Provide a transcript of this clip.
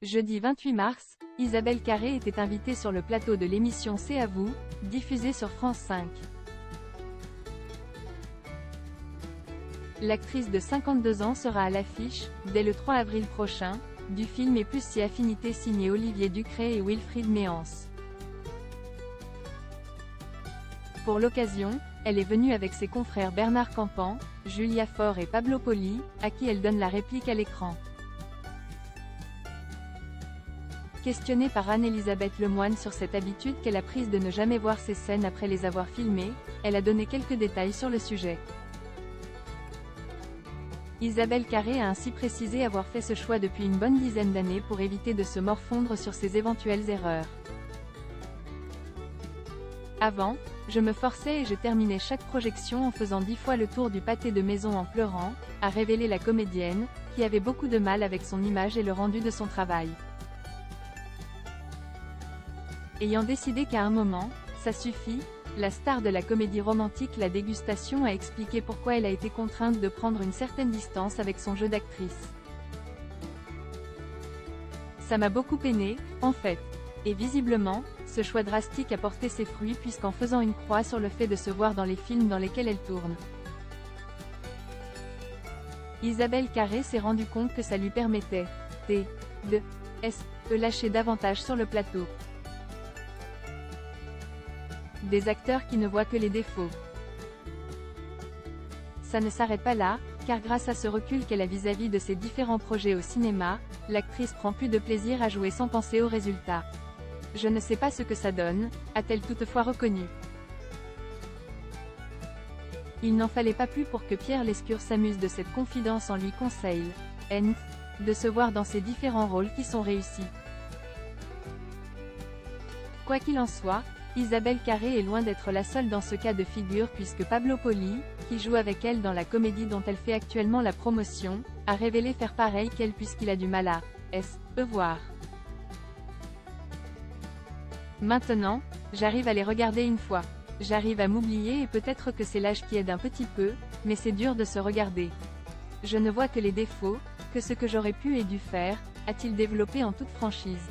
Jeudi 28 mars, Isabelle Carré était invitée sur le plateau de l'émission C'est à vous, diffusée sur France 5. L'actrice de 52 ans sera à l'affiche, dès le 3 avril prochain, du film Et plus si affinité signé Olivier Ducret et Wilfried Méance. Pour l'occasion, elle est venue avec ses confrères Bernard Campan, Julia Faure et Pablo Poli, à qui elle donne la réplique à l'écran. Questionnée par Anne-Elisabeth Lemoine sur cette habitude qu'elle a prise de ne jamais voir ses scènes après les avoir filmées, elle a donné quelques détails sur le sujet. Isabelle Carré a ainsi précisé avoir fait ce choix depuis une bonne dizaine d'années pour éviter de se morfondre sur ses éventuelles erreurs. Avant, je me forçais et je terminais chaque projection en faisant 10 fois le tour du pâté de maison en pleurant, a révélé la comédienne, qui avait beaucoup de mal avec son image et le rendu de son travail. Ayant décidé qu'à un moment, ça suffit, la star de la comédie romantique La Dégustation a expliqué pourquoi elle a été contrainte de prendre une certaine distance avec son jeu d'actrice. Ça m'a beaucoup peiné, en fait. Et visiblement, ce choix drastique a porté ses fruits puisqu'en faisant une croix sur le fait de se voir dans les films dans lesquels elle tourne, Isabelle Carré s'est rendu compte que ça lui permettait de se lâcher davantage sur le plateau. Des acteurs qui ne voient que les défauts. Ça ne s'arrête pas là, car grâce à ce recul qu'elle a vis-à-vis de ses différents projets au cinéma, l'actrice prend plus de plaisir à jouer sans penser aux résultats. Je ne sais pas ce que ça donne, a-t-elle toutefois reconnu. Il n'en fallait pas plus pour que Pierre Lescure s'amuse de cette confidence en lui conseille, de se voir dans ses différents rôles qui sont réussis. Quoi qu'il en soit, Isabelle Carré est loin d'être la seule dans ce cas de figure puisque Pablo Poli, qui joue avec elle dans la comédie dont elle fait actuellement la promotion, a révélé faire pareil qu'elle puisqu'il a du mal à se voir. Maintenant, j'arrive à les regarder une fois. J'arrive à m'oublier et peut-être que c'est l'âge qui aide un petit peu, mais c'est dur de se regarder. Je ne vois que les défauts, que ce que j'aurais pu et dû faire, a-t-il développé en toute franchise.